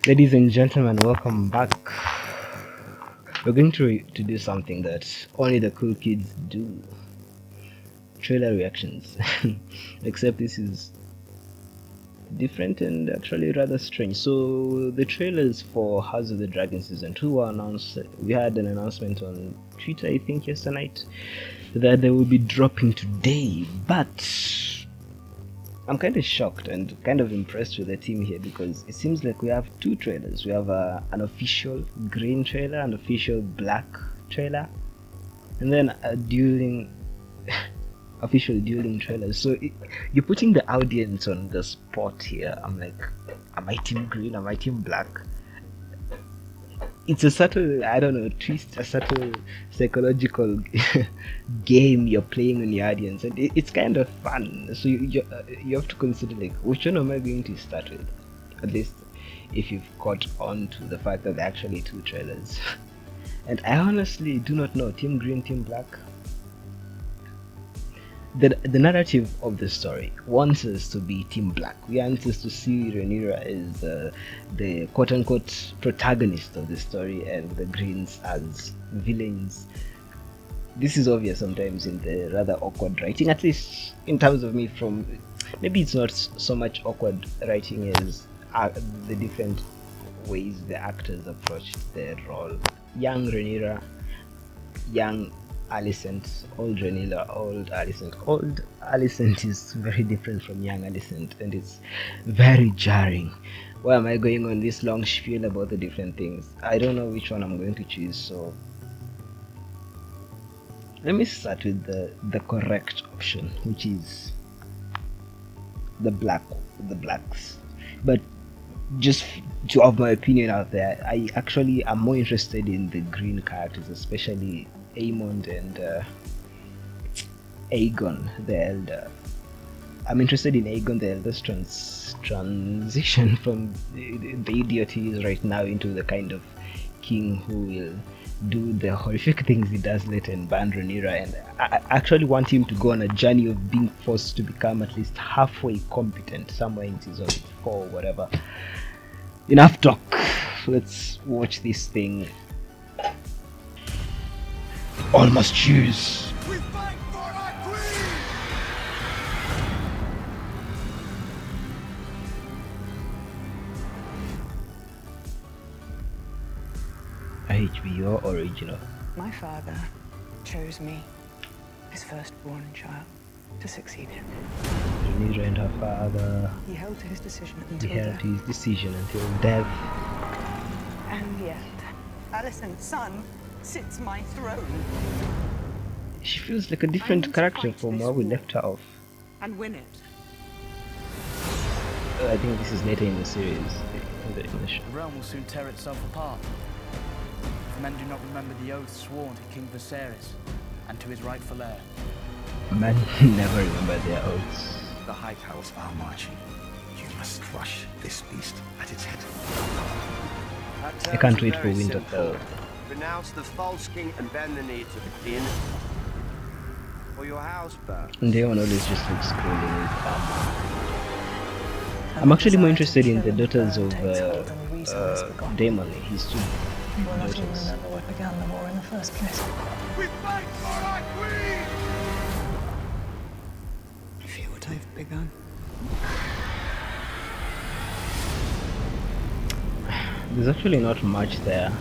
Ladies and gentlemen, welcome back. We're going to do something that only the cool kids do. Trailer reactions. Except this is different and actually rather strange. So the trailers for House of the Dragon Season 2 were announced. We had an announcement on Twitter, I think yesterday night, that they will be dropping today. But I'm kind of shocked and kind of impressed with the team here because it seems like we have two trailers. We have an official green trailer and official black trailer, and then a dueling official dueling trailer. So you're putting the audience on the spot here. I'm like, am I team green? Am I team black? It's a subtle, I don't know, twist, a subtle psychological game you're playing on your audience, and it's kind of fun. So you have to consider, like, which one am I going to start with? At least if you've caught on to the fact that there are actually two trailers. And I honestly do not know, team green, team black. The narrative of the story wants us to be team black. We want us to see Rhaenyra as the quote-unquote protagonist of the story and the Greens as villains. This is obvious sometimes in the rather awkward writing, at least in terms of me. From maybe it's not so much awkward writing as the different ways the actors approached their role. Young Rhaenyra, young Alicent, old Rhaenyra, old Alicent. Old Alicent is very different from young Alicent, and it's very jarring. Why am I going on this long spiel about the different things? I don't know which one I'm going to choose, so let me start with the correct option, which is the blacks. But just to have my opinion out there, I actually am more interested in the green characters, especially Aemond and Aegon the Elder. I'm interested in Aegon the Elder's transition from the idiot he is right now into the kind of king who will do the horrific things he does later and ban Rhaenyra. And I actually want him to go on a journey of being forced to become at least halfway competent somewhere in season 4 or whatever. Enough talk. Let's watch this thing. All must choose. We fight for our queen! A HBO original. My father chose me, his firstborn child, to succeed him. Rhaenyra and her father He held to his decision until adhered death. to his decision until death. And yet, Alicent's son sits my throne. She feels like a different character from where we left her off. And win it. I think this is later in the series, in the show. The realm will soon tear itself apart. If men do not remember the oath sworn to King Viserys and to his rightful heir. Men never remember their oaths. The High Towers are marching. You must crush this beast at its head. I can't wait for Winterfell. Renounce the false king and bend the knee to the queen. Or your house burns. And Daemon always just looks cool in his armor. I'm actually more interested in the daughters of Daemon, his two daughters. what began the war in the first place. We fight for our queen! I feel what I've begun. There's actually not much there.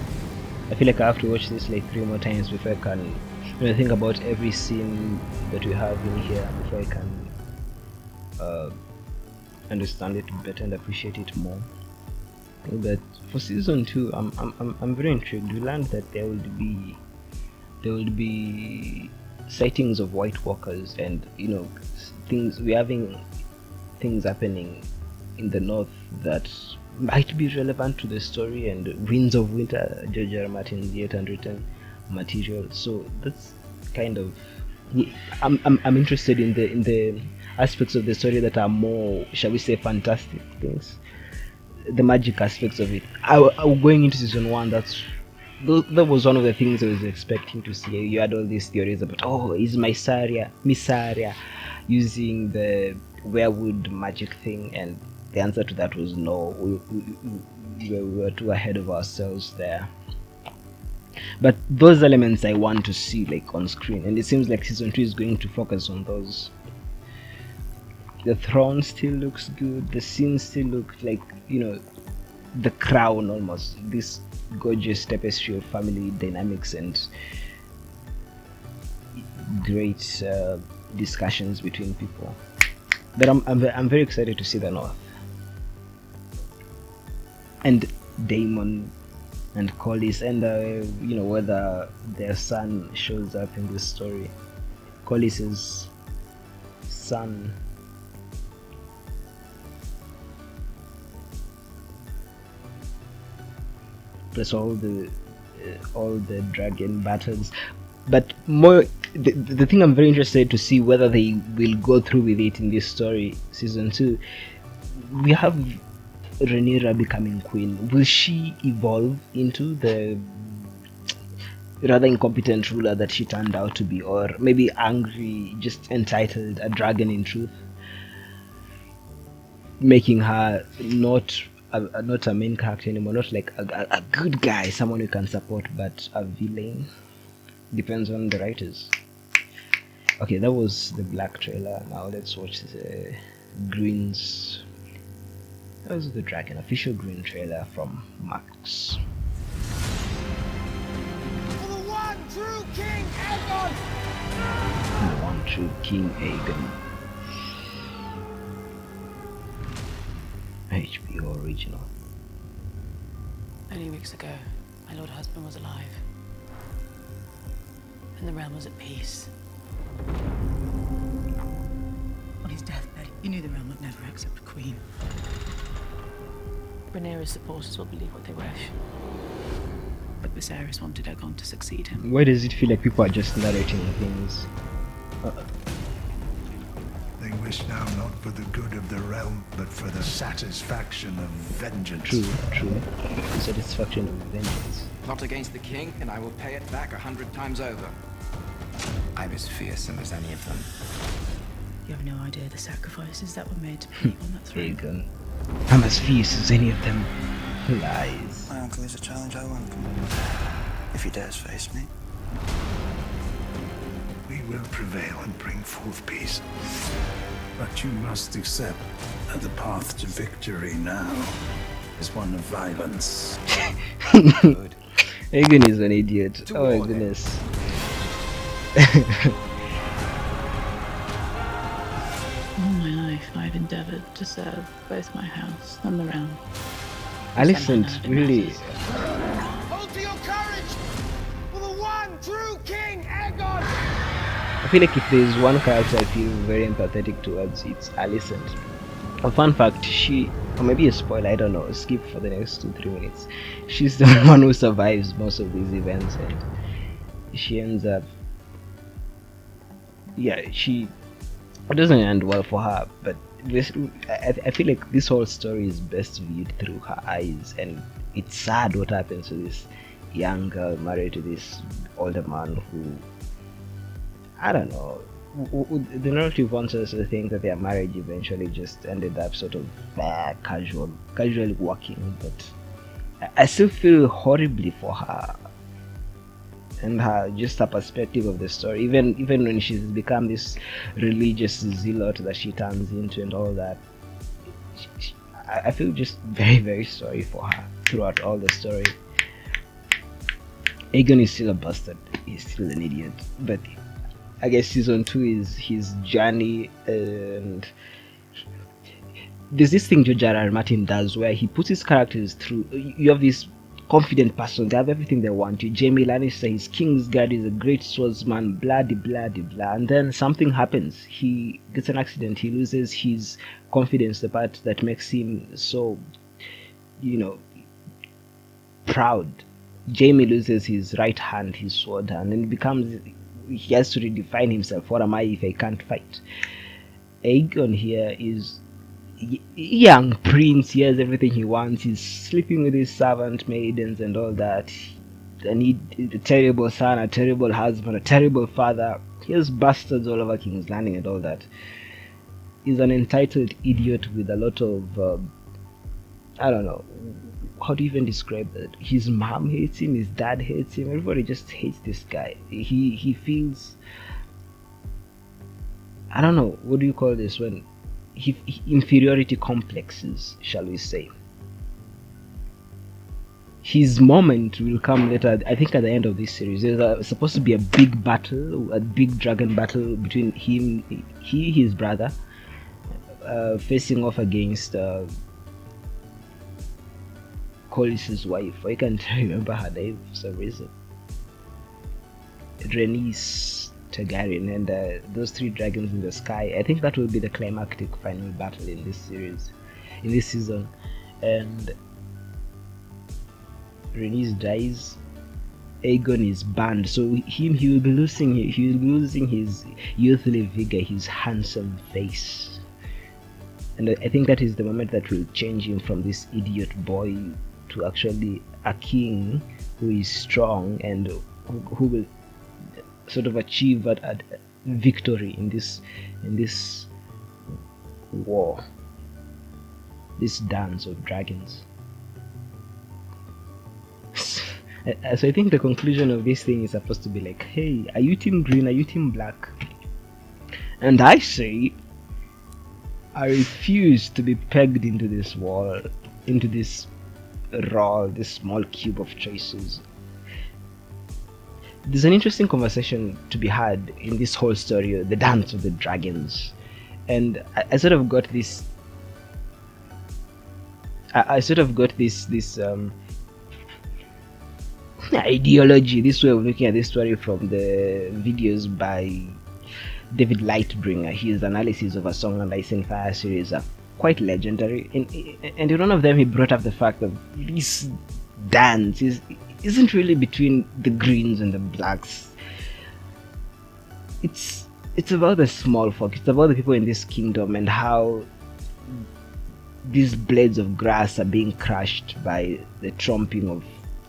I feel like I have to watch this like 3 more times before I can think about every scene that we have in here, before I can understand it better and appreciate it more. But for season 2, I'm very intrigued. We learned that there would be sightings of White Walkers, and we're having things happening in the north that might be relevant to the story, and Winds of Winter, George R. R. Martin's yet unwritten material. So that's kind of, I'm interested in the aspects of the story that are more, shall we say, fantastic things, the magic aspects of it. Going into season 1, that was one of the things I was expecting to see. You had all these theories about, is Mysaria using the werewood magic thing, and the answer to that was no. we were too ahead of ourselves there. But those elements I want to see like on screen, and it seems like season 2 is going to focus on those. The throne still looks good, the scenes still look like, you know, the crown almost, this gorgeous tapestry of family dynamics and great discussions between people. But I'm very excited to see the North and Daemon and Collis, and you know, whether their son shows up in this story. Collis's son. Plus all the dragon battles, but more the thing I'm very interested to see whether they will go through with it in this story, season 2. We have Rhaenyra becoming queen. Will she evolve into the rather incompetent ruler that she turned out to be, or maybe angry, just entitled, a dragon in truth, making her not a main character anymore, not like a good guy, someone you can support, but a villain? Depends on the writers. Okay, that was the black trailer. Now let's watch the greens. That was the dragon official green trailer from Max. For the one true King Aegon! The one true King Aegon. HBO original. Only weeks ago, my lord husband was alive. And the realm was at peace. On his deathbed, he knew the realm would never accept a queen. Rhaenyra's supporters will believe what they wish. But Viserys wanted Aegon to succeed him. Why does it feel like people are just narrating things? They wish now not for the good of the realm, but for the satisfaction of vengeance. True. The satisfaction of vengeance. Plot against the king, and I will pay it back 100 times over. I'm as fearsome as any of them. You have no idea the sacrifices that were made to put you on that throne. Aegon. I'm as fierce as any of them. Lies. My uncle is a challenge I welcome. If he dares face me. We will prevail and bring forth peace. But you must accept that the path to victory now is one of violence. Good. Aegon is an idiot. To Oh my war, then. goodness. All my life, I've endeavored to serve both my house and the realm. Alicent Somehow it really. matters. Hold to your courage! For the one true King Aegon! I feel like if there's one character I feel very empathetic towards, it's Alicent. A fun fact, she, or maybe a spoiler, I don't know, skip for the next 2-3 minutes. She's the one who survives most of these events, and she ends up, yeah, it doesn't end well for her, but I feel like this whole story is best viewed through her eyes, and it's sad what happens to this young girl married to this older man who, I don't know, the narrative wants us to think that their marriage eventually just ended up sort of casually working, but I still feel horribly for her and her perspective of the story, even when she's become this religious zealot that she turns into and all that. I feel just very, very sorry for her throughout all the story. Aegon is still a bastard, he's still an idiot, but I guess season 2 is his journey, and there's this thing George R.R. Martin does where he puts his characters through. You have this confident person, they have everything they want. Jaime Lannister, his Kingsguard, is a great swordsman, blah blah blah, and then something happens. He gets an accident, he loses his confidence, the part that makes him so, proud. Jaime loses his right hand, his sword hand, and he has to redefine himself. What am I if I can't fight? Aegon here is young prince, he has everything he wants, he's sleeping with his servant maidens and all that, and he's a terrible son, a terrible husband, a terrible father, he has bastards all over King's Landing and all that. He's an entitled idiot with a lot of I don't know, how do you even describe that? His mom hates him, his dad hates him, everybody just hates this guy. He feels, I don't know, what do you call this, when inferiority complexes, shall we say. His moment will come later, I think at the end of this series. There's supposed to be a big battle, a big dragon battle between his brother, facing off against Corlys's wife. I can't remember her name for some reason. Rhaenys Targaryen, and those three dragons in the sky. I think that will be the climactic final battle in this series, in this season. And Rhaenys dies. Aegon is banned, so he will be losing his youthful vigor, his handsome face. And I think that is the moment that will change him from this idiot boy to actually a king who is strong and who will sort of achieve a victory in this war, this dance of dragons. So I think the conclusion of this thing is supposed to be like, hey, are you team green, are you team black? And I say, I refuse to be pegged into this wall, into this roll, this small cube of choices. There's an interesting conversation to be had in this whole story, the dance of the dragons. And I sort of got this ideology, this way of looking at this story from the videos by David Lightbringer. His analysis of A Song of Ice and Fire series are quite legendary. And in one of them, he brought up the fact that this dance isn't really between the greens and the blacks. It's about the small folk. It's about the people in this kingdom and how these blades of grass are being crushed by the tromping of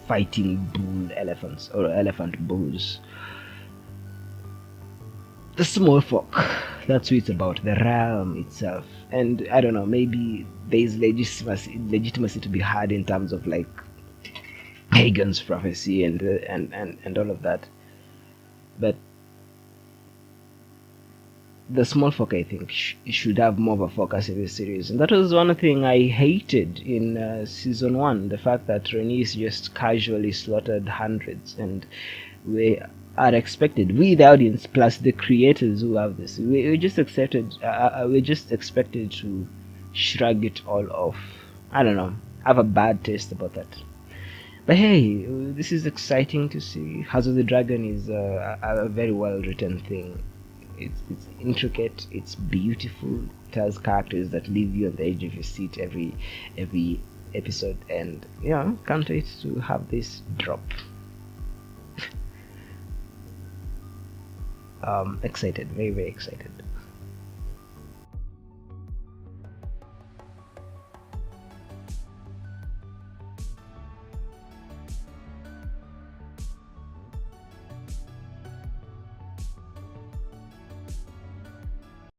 fighting bull elephants or elephant bulls. The small folk, that's what it's about, the realm itself. And I don't know, maybe there's legitimacy to be had in terms of like Aegon's prophecy and all of that. But the small folk, I think, should have more of a focus in this series. And that was one thing I hated in season 1, the fact that Rhaenys just casually slaughtered hundreds, and we are expected, we the audience plus the creators who have this, we're just expected to shrug it all off. I don't know, I have a bad taste about that. But hey, this is exciting to see. House of the Dragon is a very well written thing. It's intricate, it's beautiful, it has characters that leave you on the edge of your seat every episode, and yeah, can't wait to have this drop. Excited, very excited.